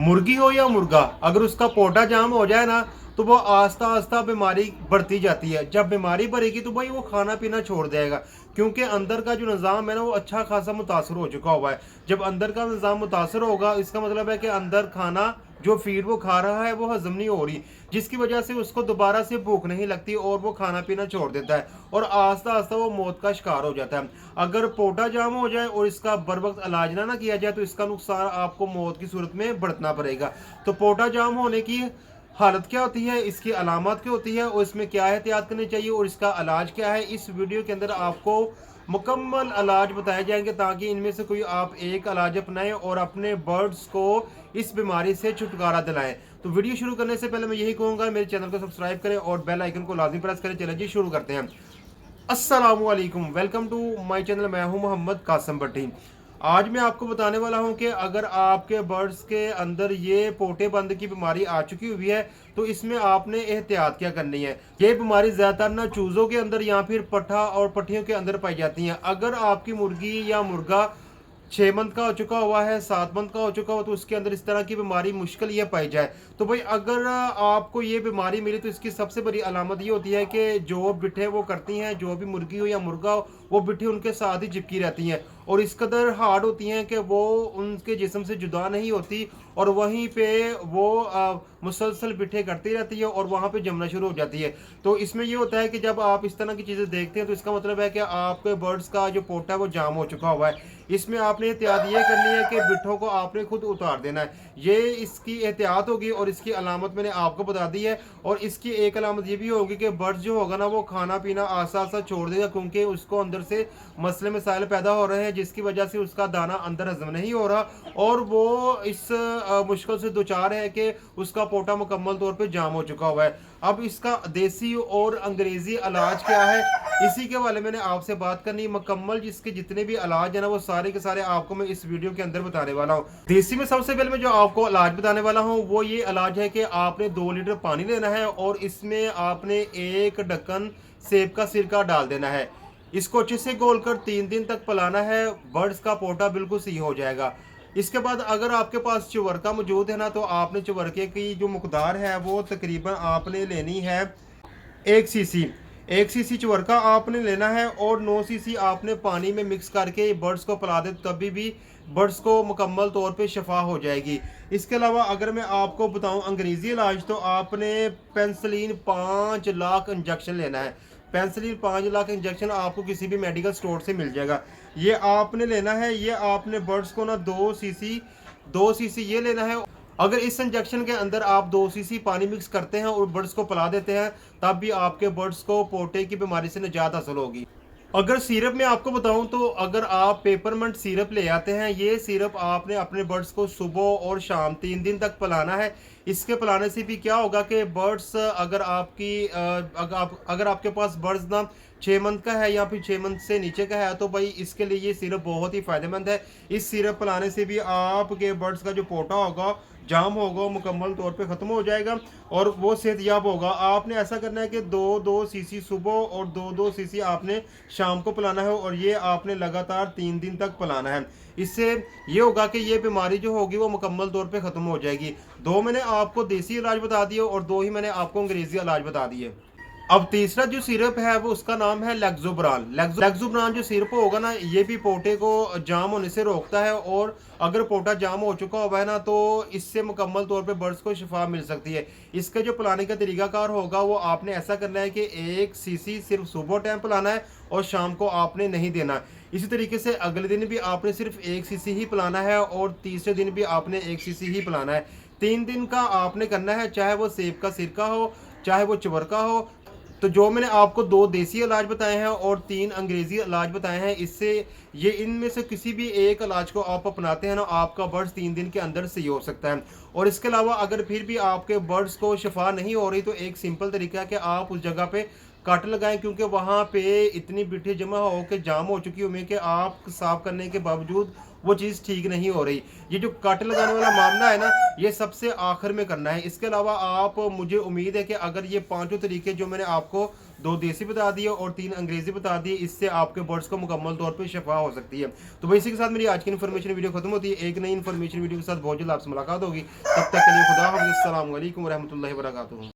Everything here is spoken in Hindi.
मुर्गी हो या मुर्गा, अगर उसका पोटा जाम हो जाए ना तो वो आस्ता आस्ता बीमारी बढ़ती जाती है। जब बीमारी बढ़ेगी तो भाई वो खाना पीना छोड़ देगा, क्योंकि अंदर का जो निज़ाम है ना वो अच्छा खासा मुतासर हो चुका हुआ है। जब अंदर का निज़ाम मुतासर होगा, इसका मतलब है कि अंदर खाना जो फीड वो खा रहा है वो हजम नहीं हो रही, जिसकी वजह से उसको दोबारा से भूख नहीं लगती और वो खाना पीना छोड़ देता है और आस्ता आस्ता वो मौत का शिकार हो जाता है। अगर पोटा जाम हो जाए और इसका बर वक्त इलाज ना किया जाए तो इसका नुकसान आपको मौत की सूरत में बरतना पड़ेगा। तो पोटा जाम होने की हालत क्या होती है, इसकी अलामत क्या होती है और इसमें क्या एहतियात करनी चाहिए और इसका इलाज क्या है, इस वीडियो के अंदर आपको मुकम्मल इलाज बताए जाएंगे, ताकि इनमें से कोई आप एक इलाज अपनाएं और अपने बर्ड्स को इस बीमारी से छुटकारा दिलाएं। तो वीडियो शुरू करने से पहले मैं यही कहूँगा, मेरे चैनल को सब्सक्राइब करें और बेल आइकन को लाजमी प्रेस करें। चलिए जी शुरू करते हैं। अस्सलामुअलैकुम, वेलकम टू माय चैनल। मैं हूं मोहम्मद कासिम भट्टी। आज मैं आपको बताने वाला हूं कि अगर आपके बर्ड्स के अंदर ये पोटे बंद की बीमारी आ चुकी हुई है तो इसमें आपने एहतियात क्या करनी है। ये बीमारी ज़्यादातर ना चूज़ों के अंदर या फिर पट्ठा और पट्टियों के अंदर पाई जाती हैं। अगर आपकी मुर्गी या मुर्गा 6 मंथ का हो चुका हुआ है, 7 मंथ का हो चुका हो, तो उसके अंदर इस तरह की बीमारी मुश्किल ये पाई जाए। तो भाई अगर आपको ये बीमारी मिली तो इसकी सबसे बड़ी अलामत ये होती है कि जो बिठे वो करती हैं, जो भी मुर्गी हो या मुर्गा हो, वो बिठे उनके साथ ही चिपकी रहती हैं और इस कदर हार्ड होती हैं कि वो उनके जिस्म से जुदा नहीं होती और वहीं पे वो मुसलसल बिठे करती रहती है और वहाँ पे जमना शुरू हो जाती है। तो इसमें ये होता है कि जब आप इस तरह की चीज़ें देखते हैं तो इसका मतलब है कि आपके बर्ड्स का जो पोटा है वो जाम हो चुका हुआ है। इसमें आपने एहतियात ये करनी है कि बिट्ठों को आपने खुद उतार देना है। ये इसकी एहतियात होगी और इसकी अलामत मैंने आपको बता दी है। और इसकी एक अलामत ये भी होगी कि बर्ड जो होगा ना वो खाना पीना आस्ता आस्ता छोड़ देगा, क्योंकि उसको अंदर से मसले मसाइल पैदा हो रहे हैं, जिसकी वजह से उसका दाना अंदर हजम नहीं हो रहा और वो इस मुश्किल से दो चार है कि उसका पोटा मुकम्मल तौर पर जाम हो चुका हुआ है। अब इसका देसी और अंग्रेजी इलाज क्या है, इसी के वाले मैंने आपसे बात करनी मुकम्मल। जिसके जितने भी इलाज है ना वो सारे के सारे आपको मैं इस वीडियो के अंदर बताने वाला हूँ। देसी में सबसे पहले मैं जो आपको इलाज बताने वाला हूँ वो ये इलाज है कि आपने 2 लीटर पानी लेना है और इसमें आपने एक ढक्कन सेब का सिरका डाल देना है। इसको अच्छे से घोलकर 3 दिन तक पिलाना है। बर्ड्स का पोटा बिल्कुल सही हो जाएगा। इसके बाद अगर आपके पास चुवर्का मौजूद है ना तो आपने चुवर्के की जो मकदार है वो तकरीबन आपने लेनी है 1 सीसी। 1 सीसी चुवर्का आपने लेना है और 9 सीसी आपने पानी में मिक्स करके बर्ड्स को पिला दे, तभी भी बर्ड्स को मुकम्मल तौर पे शफा हो जाएगी। इसके अलावा अगर मैं आपको बताऊं अंग्रेजी इलाज, तो आपने पेंसिलिन 5 लाख इंजेक्शन लेना है। पेंसिलिन 5 लाख इंजेक्शन आपको किसी भी मेडिकल स्टोर से मिल जाएगा। ये आपने लेना है। ये आपने बर्ड्स को ना 2 सीसी ये लेना है। अगर इस इंजेक्शन के अंदर आप 2 सीसी पानी मिक्स करते हैं और बर्ड्स को पिला देते हैं, तब भी आपके बर्ड्स को पोटे की बीमारी से निजात हासिल होगी। अगर सिरप में आपको बताऊं तो अगर आप पेपरमेंट सिरप ले आते हैं, ये सिरप आपने अपने बर्ड्स को सुबह और शाम 3 दिन तक पिलाना है। इसके पिलाने से भी क्या होगा कि बर्ड्स अगर अगर आपके पास बर्ड्स ना 6 मंथ का है या फिर 6 मंथ से नीचे का है तो भाई इसके लिए ये सिरप बहुत ही फायदेमंद है। इस सिरप पिलाने से भी आपके बर्ड्स का जो पोटा होगा जाम होगा वो मुकम्मल तौर पे ख़त्म हो जाएगा और वो सेहतयाब होगा। आपने ऐसा करना है कि 2-2 सीसी सुबह और 2-2 सीसी आपने शाम को पिलाना है और ये आपने लगातार 3 दिन तक पिलाना है। इससे ये होगा कि ये बीमारी जो होगी वो मुकम्मल तौर पे ख़त्म हो जाएगी। 2 मैंने आपको देसी इलाज बता दिए और 2 ही मैंने आपको अंग्रेजी इलाज बता दिए। अब तीसरा जो सिरप है वो उसका नाम है लेक्सोब्रान। लेक्सोब्रान जो सिरप होगा ना ये भी पोटे को जाम होने से रोकता है और अगर पोटा जाम हो चुका हुआ है ना तो इससे मुकम्मल तौर पे बर्ड्स को शिफा मिल सकती है। इसका जो पिलाने का तरीकाकार होगा वो आपने ऐसा करना है कि 1 सीसी सिर्फ सुबह टाइम पिलाना है और शाम को आपने नहीं देना। इसी तरीके से अगले दिन भी आपने सिर्फ 1 सीसी ही पिलाना है और तीसरे दिन भी आपने 1 सीसी ही पिलाना है। 3 दिन का आपने करना है, चाहे वो सेब का सिरका हो चाहे वो चुवर्का हो। तो जो मैंने आपको 2 देसी इलाज बताए हैं और 3 अंग्रेजी इलाज बताए हैं, इससे ये इनमें से किसी भी एक इलाज को आप अपनाते हैं ना आपका बर्ड्स 3 दिन के अंदर सही हो सकता है। और इसके अलावा अगर फिर भी आपके बर्ड्स को शफा नहीं हो रही तो एक सिंपल तरीका है कि आप उस जगह पे कट लगाएं, क्योंकि वहाँ पे इतनी बिट्ठी जमा हो के जाम हो चुकी होंगी कि आप साफ करने के बावजूद वो चीज़ ठीक नहीं हो रही। ये जो कट लगाने वाला मामला है ना, ये सबसे आखिर में करना है। इसके अलावा आप, मुझे उम्मीद है कि अगर ये पाँचों तरीके जो मैंने आपको 2 देसी बता दिए और 3 अंग्रेज़ी बता दिए, इससे आपके बर्ड्स को मुकम्मल तौर पे शिफा हो सकती है। तो भाई इसी के साथ मेरी आज की इन्फॉर्मेशन वीडियो खत्म होती है। एक नई इन्फॉर्मेशन वीडियो के साथ बहुत जल्द आपसे मुलाकात होगी। तब तक के लिए खुदा हाफ़िज़। अस्सलाम वालेकुम व रहमतुल्लाहि व बरकातुहू।